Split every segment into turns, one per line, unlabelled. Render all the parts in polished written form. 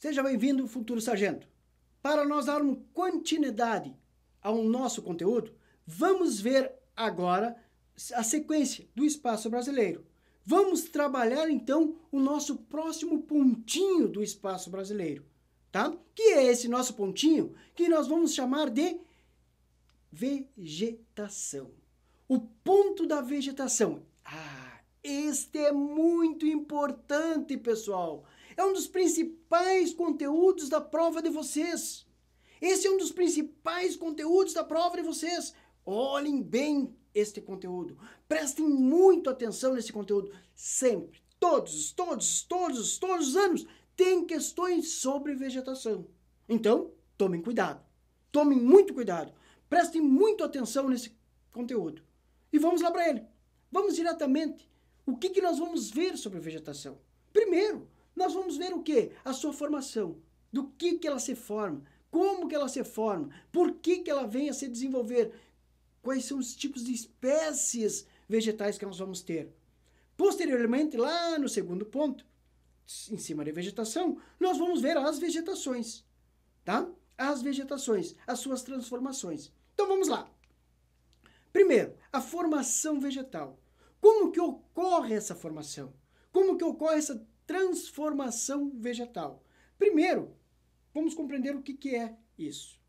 Seja bem-vindo, futuro sargento. Para nós darmos continuidade ao nosso conteúdo, vamos ver agora a sequência do espaço brasileiro. Vamos trabalhar então o nosso próximo pontinho do espaço brasileiro, tá? Que é esse nosso pontinho que nós vamos chamar de vegetação. O ponto da vegetação. Este é muito importante, pessoal. É um dos principais conteúdos da prova de vocês. Esse é um dos principais conteúdos da prova de vocês. Olhem bem este conteúdo. Prestem muito atenção nesse conteúdo. Sempre, todos os anos, tem questões sobre vegetação. Então, tomem cuidado. Tomem muito cuidado. Prestem muito atenção nesse conteúdo. E vamos lá para ele. Vamos diretamente. O que nós vamos ver sobre vegetação? Primeiro, nós vamos ver o quê? A sua formação. Do que ela se forma. Como que ela se forma. Por que ela vem a se desenvolver. Quais são os tipos de espécies vegetais que nós vamos ter. Posteriormente, lá no segundo ponto, em cima da vegetação, nós vamos ver as vegetações. Tá? As vegetações, as suas transformações. Então vamos lá. Primeiro, a formação vegetal. Como que ocorre essa formação? Como que ocorre essa transformação vegetal? Primeiro, vamos compreender o que é isso.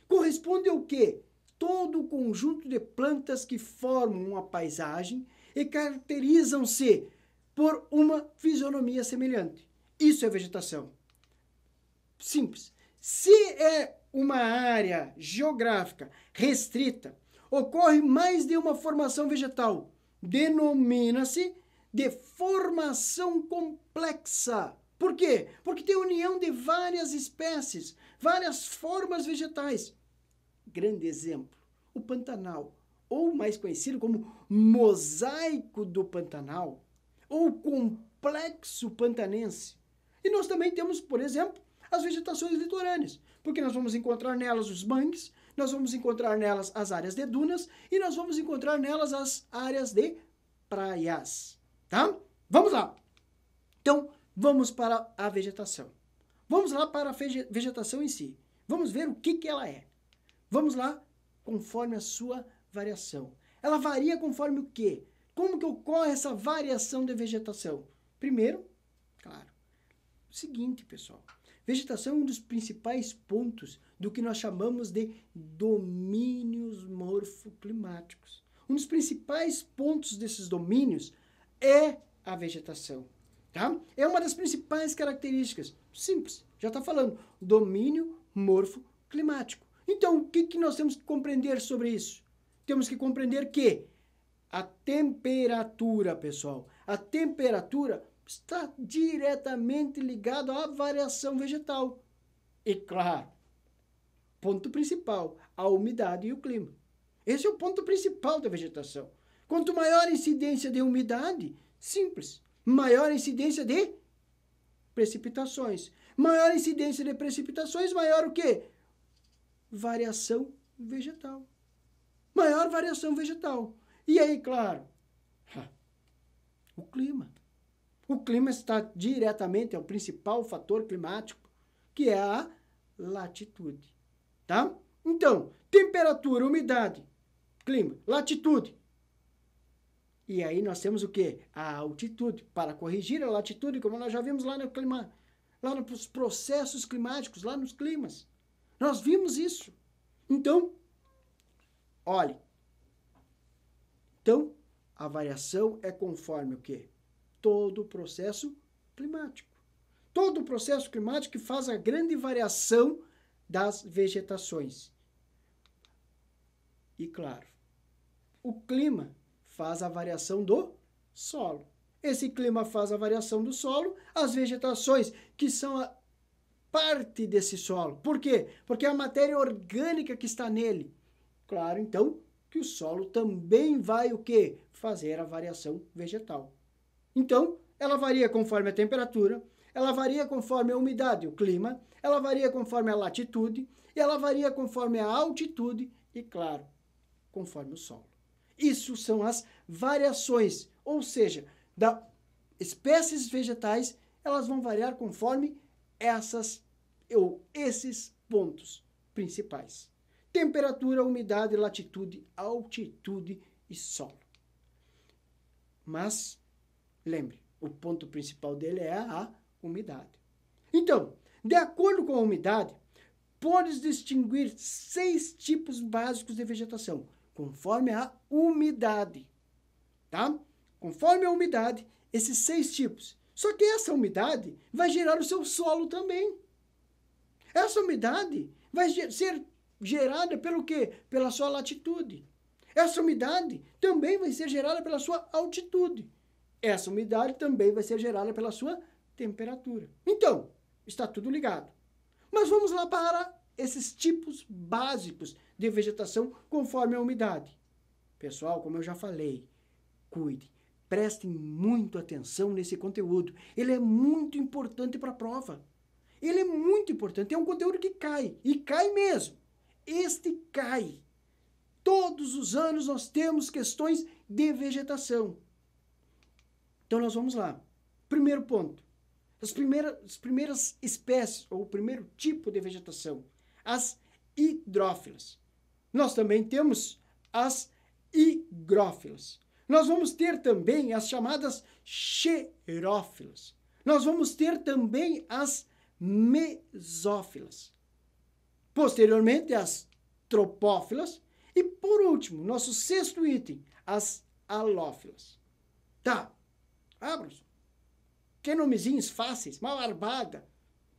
Corresponde ao quê? Todo o conjunto de plantas que formam uma paisagem e caracterizam-se por uma fisionomia semelhante. Isso é vegetação. Simples. Se é uma área geográfica restrita, ocorre mais de uma formação vegetal. Denomina-se de formação complexa. Por quê? Porque tem união de várias espécies, várias formas vegetais. Grande exemplo, o Pantanal, ou mais conhecido como mosaico do Pantanal, ou complexo pantanense. E nós também temos, por exemplo, as vegetações litorâneas, porque nós vamos encontrar nelas os mangues, nós vamos encontrar nelas as áreas de dunas e nós vamos encontrar nelas as áreas de praias, tá? Vamos lá. Então, vamos para a vegetação. Vamos lá para a vegetação em si. Vamos ver o que ela é. Vamos lá, conforme a sua variação. Ela varia conforme o quê? Como que ocorre essa variação de vegetação? Primeiro, claro, o seguinte, pessoal. Vegetação é um dos principais pontos do que nós chamamos de domínios morfoclimáticos. Um dos principais pontos desses domínios é a vegetação. Tá? É uma das principais características. Simples, já está falando. Domínio morfoclimático. Então, o que nós temos que compreender sobre isso? Temos que compreender que a temperatura, pessoal, a temperatura está diretamente ligado à variação vegetal. E claro, ponto principal, a umidade e o clima. Esse é o ponto principal da vegetação. Quanto maior a incidência de umidade, simples, maior a incidência de precipitações. Maior a incidência de precipitações, maior o quê? Variação vegetal. Maior variação vegetal. E aí, claro, o clima. O clima está diretamente ao principal fator climático, que é a latitude, tá? Então, temperatura, umidade, clima, latitude. E aí nós temos o quê? A altitude. Para corrigir a latitude, como nós já vimos lá no clima, lá nos processos climáticos, lá nos climas. Nós vimos isso. Então, olhe. Então, a variação é conforme o quê? Todo o processo climático. Todo o processo climático que faz a grande variação das vegetações. E claro, o clima faz a variação do solo. Esse clima faz a variação do solo, as vegetações que são a parte desse solo. Por quê? Porque é a matéria orgânica que está nele. Claro, então, que o solo também vai o quê? Fazer a variação vegetal. Então, ela varia conforme a temperatura, ela varia conforme a umidade, o clima, ela varia conforme a latitude, e ela varia conforme a altitude e, claro, conforme o solo. Isso são as variações, ou seja, das espécies vegetais, elas vão variar conforme essas esses pontos principais: temperatura, umidade, latitude, altitude e solo. Mas, lembre, o ponto principal dele é a umidade. Então, de acordo com a umidade, podes distinguir 6 tipos básicos de vegetação, conforme a umidade, tá? Conforme a umidade, esses 6 tipos. Só que essa umidade vai gerar o seu solo também. Essa umidade vai ser gerada pelo quê? Pela sua latitude. Essa umidade também vai ser gerada pela sua altitude. Essa umidade também vai ser gerada pela sua temperatura. Então, está tudo ligado. Mas vamos lá para esses tipos básicos de vegetação conforme a umidade. Pessoal, como eu já falei, cuide, prestem muito atenção nesse conteúdo. Ele é muito importante para a prova. Ele é muito importante. É um conteúdo que cai, e cai mesmo. Este cai. Todos os anos nós temos questões de vegetação. Então nós vamos lá. Primeiro ponto. As primeiras espécies, ou o primeiro tipo de vegetação, as hidrófilas. Nós também temos as higrófilas. Nós vamos ter também as chamadas xerófilas. Nós vamos ter também as mesófilas. Posteriormente, as tropófilas. E, por último, nosso 6º item, as halófilas. Tá. Professor. Que nomezinhos fáceis. Uma barbada.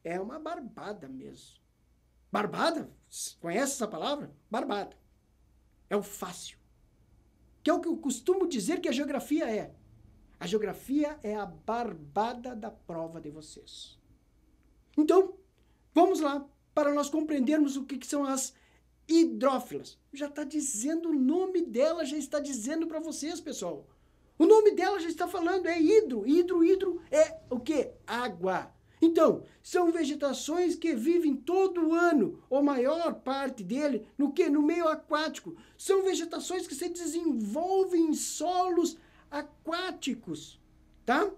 É uma barbada mesmo. Barbada? Conhece essa palavra? Barbada. É o fácil. Que é o que eu costumo dizer que a geografia é. A geografia é a barbada da prova de vocês. Então, vamos lá para nós compreendermos o que são as hidrófilas. Já está dizendo o nome dela, já está dizendo para vocês, pessoal. O nome dela já está falando, é hidro. Hidro é o quê? Água. Então, são vegetações que vivem todo o ano, ou maior parte dele, no quê? No meio aquático. São vegetações que se desenvolvem em solos aquáticos, tá?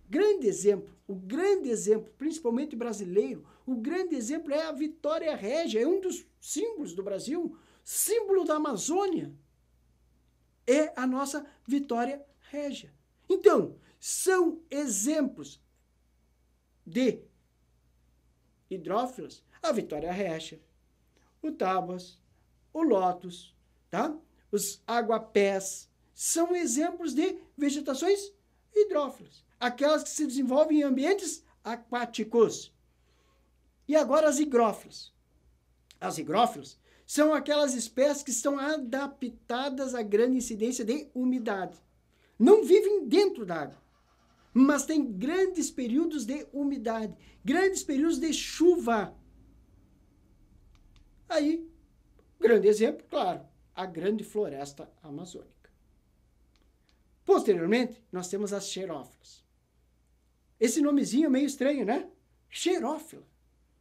Grande exemplo, o grande exemplo, principalmente brasileiro, o grande exemplo é a Vitória Régia, é um dos símbolos do Brasil, símbolo da Amazônia, é a nossa Vitória Régia. Então, são exemplos de hidrófilas, a Vitória Régia, o Tábuas, o Lótus, tá? Os aguapés, são exemplos de vegetações hidrófilas, aquelas que se desenvolvem em ambientes aquáticos. E agora as higrófilas. As higrófilas são aquelas espécies que estão adaptadas à grande incidência de umidade. Não vivem dentro da água, mas têm grandes períodos de umidade, grandes períodos de chuva. Aí, grande exemplo, claro, a grande floresta amazônica. Posteriormente, nós temos as xerófilas. Esse nomezinho é meio estranho, né? Xerófila.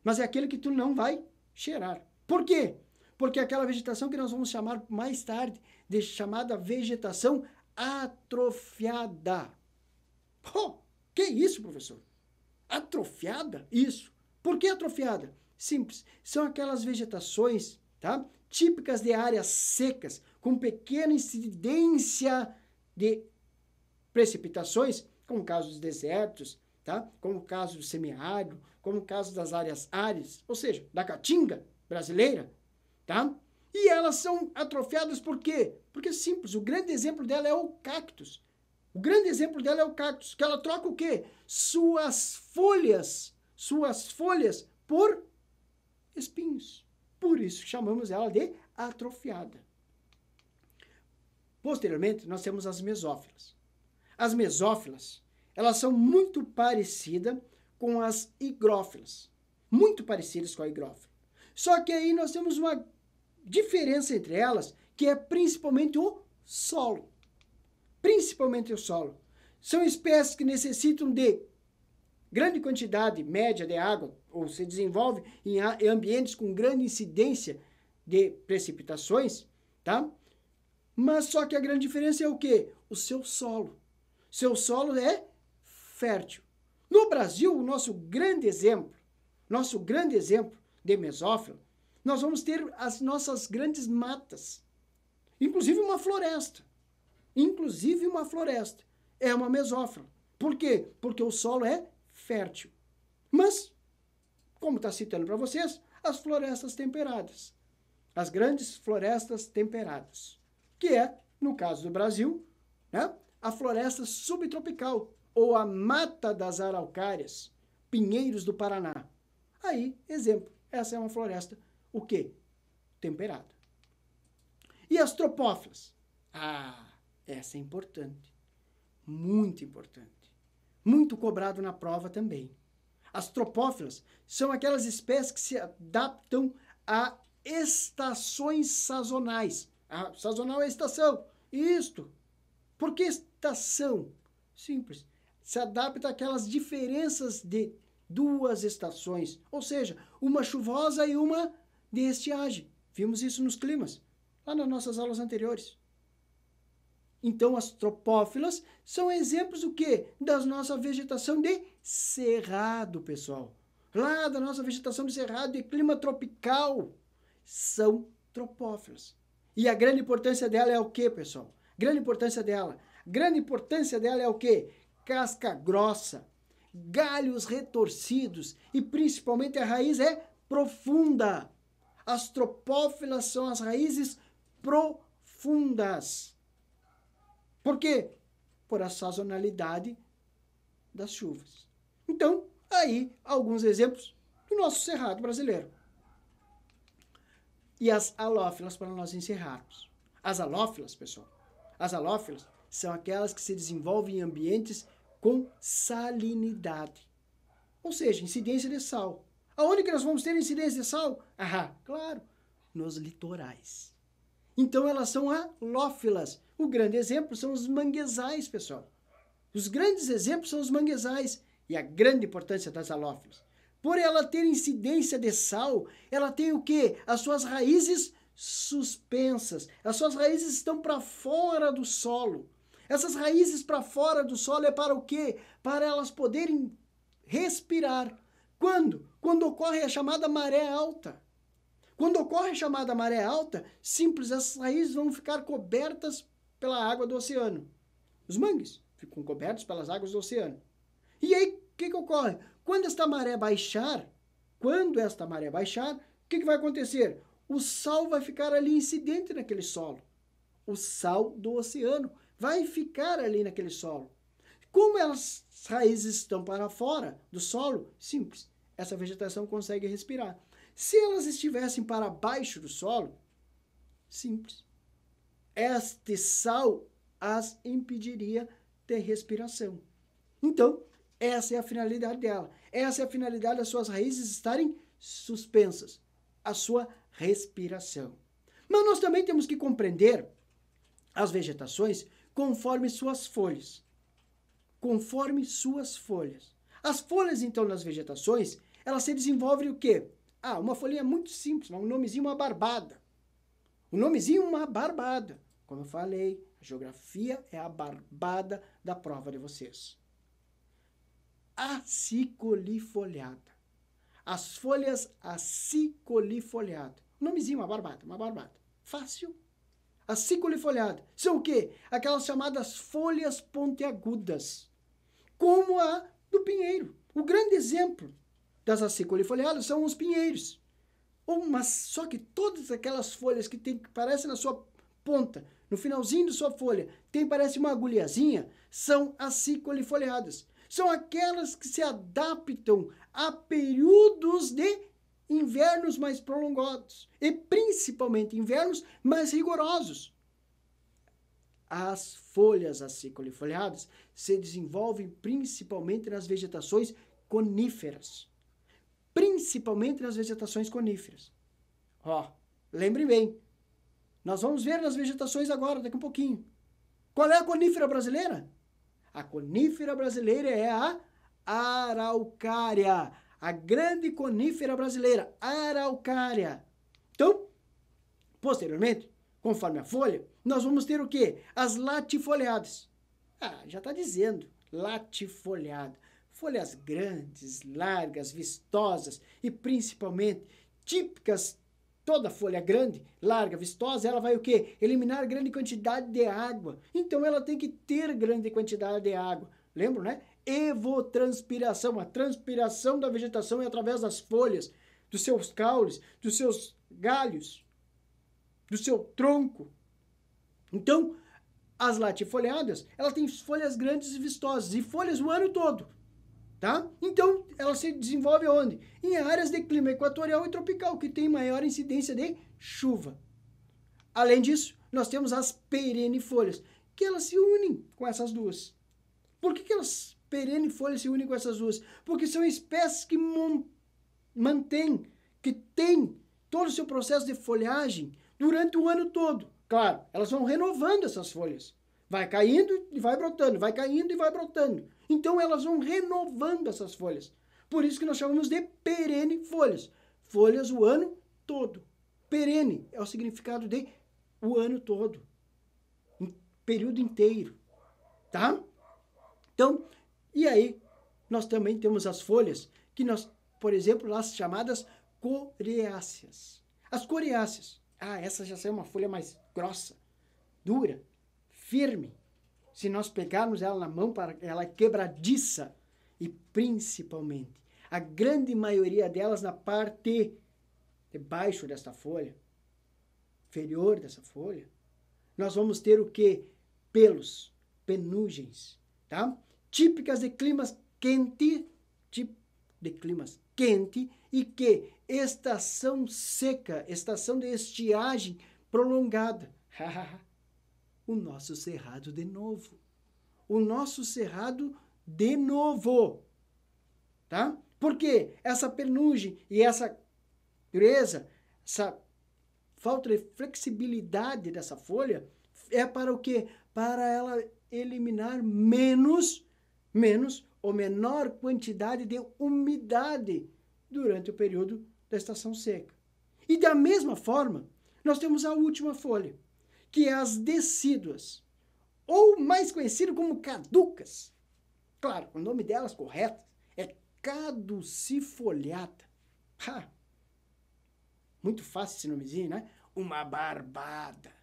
Mas é aquele que tu não vai cheirar. Por quê? Porque é aquela vegetação que nós vamos chamar mais tarde de chamada vegetação atrofiada. Oh, que isso, professor? Atrofiada? Isso. Por que atrofiada? Simples. São aquelas vegetações, tá? Típicas de áreas secas, com pequena incidência de precipitações, como o caso dos desertos, tá? Como o caso do semiárido, como o caso das áreas áridas, ou seja, da caatinga brasileira, tá? E elas são atrofiadas por quê? Porque é simples, o grande exemplo dela é o cactus. O grande exemplo dela é o cactus, que ela troca o quê? Suas folhas por espinhos. Por isso chamamos ela de atrofiada. Posteriormente, nós temos as mesófilas. As mesófilas, elas são muito parecidas com as higrófilas. Muito parecidas com a higrófila. Só que aí nós temos uma diferença entre elas, que é principalmente o solo. Principalmente o solo. São espécies que necessitam de grande quantidade média de água, ou se desenvolve em ambientes com grande incidência de precipitações, tá? Mas só que a grande diferença é o quê? O seu solo. Seu solo é fértil. No Brasil, o nosso grande exemplo, nosso grande exemplo de mesófila, nós vamos ter as nossas grandes matas, inclusive uma floresta. Inclusive uma floresta é uma mesófila. Por quê? Porque o solo é fértil. Mas, como está citando para vocês, as florestas temperadas. As grandes florestas temperadas. Que é, no caso do Brasil, né, a floresta subtropical, ou a mata das araucárias, pinheiros do Paraná. Aí, exemplo, essa é uma floresta, o quê? Temperada. E as tropófilas? Essa é importante. Muito importante. Muito cobrado na prova também. As tropófilas são aquelas espécies que se adaptam a estações sazonais. Sazonal é estação. Isto. Por que estação? Simples. Se adapta àquelas diferenças de duas estações. Ou seja, uma chuvosa e uma de estiagem. Vimos isso nos climas, lá nas nossas aulas anteriores. Então, as tropófilas são exemplos do quê? Da nossa vegetação de cerrado, pessoal. Lá da nossa vegetação de cerrado, de clima tropical, são tropófilas. E a grande importância dela é o quê, pessoal? Grande importância dela é o quê? Casca grossa, galhos retorcidos e principalmente a raiz é profunda. As tropófilas são as raízes profundas. Por quê? Por a sazonalidade das chuvas. Então, aí, alguns exemplos do nosso cerrado brasileiro. E as halófilas, para nós encerrarmos. As halófilas, pessoal, as halófilas são aquelas que se desenvolvem em ambientes com salinidade. Ou seja, incidência de sal. Aonde que nós vamos ter incidência de sal? Claro, nos litorais. Então, elas são halófilas. O grande exemplo são os manguezais, pessoal. Os grandes exemplos são os manguezais. E a grande importância das halófilas. Por ela ter incidência de sal, ela tem o quê? As suas raízes suspensas. As suas raízes estão para fora do solo. Essas raízes para fora do solo é para o quê? Para elas poderem respirar. Quando? Quando ocorre a chamada maré alta. Quando ocorre a chamada maré alta, simples, as raízes vão ficar cobertas pela água do oceano. Os mangues ficam cobertos pelas águas do oceano. E aí, o que ocorre? Quando esta maré baixar, o que vai acontecer? O sal vai ficar ali incidente naquele solo. O sal do oceano vai ficar ali naquele solo. Como as raízes estão para fora do solo, simples, essa vegetação consegue respirar. Se elas estivessem para baixo do solo, simples, este sal as impediria de respiração. Então, essa é a finalidade dela. Essa é a finalidade das suas raízes estarem suspensas, a sua respiração. Mas nós também temos que compreender as vegetações conforme suas folhas. Conforme suas folhas. As folhas, então, nas vegetações, elas se desenvolvem o quê? Uma folhinha muito simples, um nomezinho, uma barbada. O nomezinho, uma barbada. Como eu falei, a geografia é a barbada da prova de vocês. Aciculifoliada. As folhas aciculifoliadas. O nomezinho, uma barbada. Fácil. Aciculifoliada. São o quê? Aquelas chamadas folhas pontiagudas. Como a do pinheiro. O grande exemplo das aciculifoliadas são os pinheiros. Só que todas aquelas folhas que parecem na sua ponta, no finalzinho de sua folha, parece uma agulhazinha, são aciculifoliadas. São aquelas que se adaptam a períodos de invernos mais prolongados e principalmente invernos mais rigorosos. As folhas aciculifoliadas se desenvolvem principalmente nas vegetações coníferas. Lembre bem, nós vamos ver nas vegetações agora, daqui a um pouquinho. Qual é a conífera brasileira? A conífera brasileira é a araucária. A grande conífera brasileira, araucária. Então, posteriormente, conforme a folha, nós vamos ter o quê? As latifoliadas. Já está dizendo, latifoliada. Folhas grandes, largas, vistosas e principalmente típicas. Toda folha grande, larga, vistosa, ela vai o quê? Eliminar grande quantidade de água. Então ela tem que ter grande quantidade de água. Lembram, né? Evotranspiração. A transpiração da vegetação é através das folhas, dos seus caules, dos seus galhos, do seu tronco. Então, as latifoliadas, ela tem folhas grandes e vistosas e folhas o ano todo. Tá? Então, ela se desenvolve onde? Em áreas de clima equatorial e tropical, que tem maior incidência de chuva. Além disso, nós temos as perennifolhas, que elas se unem com essas duas. Por que as perennifolhas se unem com essas duas? Porque são espécies que mantêm, que têm todo o seu processo de folhagem durante o ano todo. Claro, elas vão renovando essas folhas. Vai caindo e vai brotando, vai caindo e vai brotando. Então, elas vão renovando essas folhas. Por isso que nós chamamos de perennifolhas. Folhas o ano todo. Perene é o significado de o ano todo. Período inteiro. Tá? Então, e aí, nós também temos as folhas que nós, por exemplo, as chamadas coriáceas. As coriáceas. Essa já é uma folha mais grossa, dura, firme. Se nós pegarmos ela na mão, ela é quebradiça. E principalmente, a grande maioria delas na parte de baixo desta folha, inferior dessa folha, nós vamos ter o quê? Pelos, penugens, tá? Típicas de climas quente, e que estação seca, estação de estiagem prolongada. O nosso cerrado de novo. O nosso cerrado de novo. Tá? Porque essa penugem e essa dureza, essa falta de flexibilidade dessa folha é para o quê? Para ela eliminar menos ou menor quantidade de umidade durante o período da estação seca. E da mesma forma, nós temos a última folha, que é as decíduas, ou mais conhecido como caducas. Claro, o nome delas correto é caducifoliata. Muito fácil esse nomezinho, né? Uma barbada.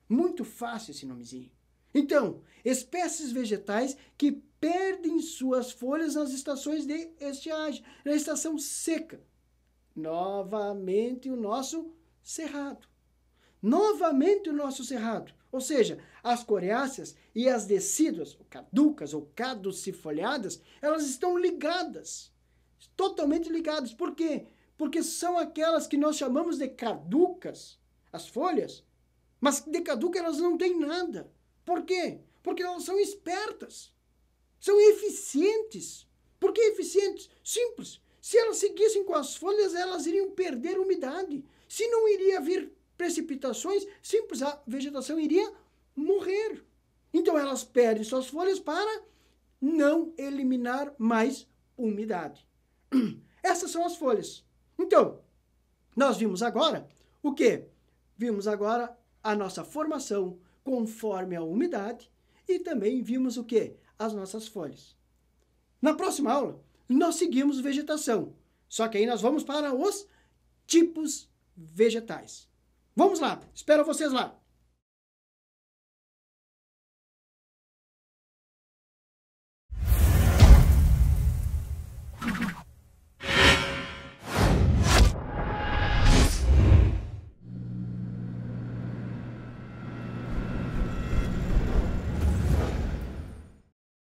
Muito fácil esse nomezinho. Então, espécies vegetais que perdem suas folhas nas estações de estiagem, na estação seca. Novamente o nosso cerrado. Ou seja, as coriáceas e as decíduas, caducas ou caducifoliadas, elas estão ligadas, totalmente ligadas. Por quê? Porque são aquelas que nós chamamos de caducas, as folhas, mas de caduca elas não têm nada. Por quê? Porque elas são espertas, são eficientes. Por que eficientes? Simples. Se elas seguissem com as folhas, elas iriam perder umidade. Se não iria vir precipitações, simples, a vegetação iria morrer. Então, elas perdem suas folhas para não eliminar mais umidade. Essas são as folhas. Então, nós vimos agora o quê? Vimos agora a nossa formação conforme a umidade e também vimos o quê? As nossas folhas. Na próxima aula, nós seguimos vegetação. Só que aí nós vamos para os tipos vegetais. Vamos lá, espero vocês lá.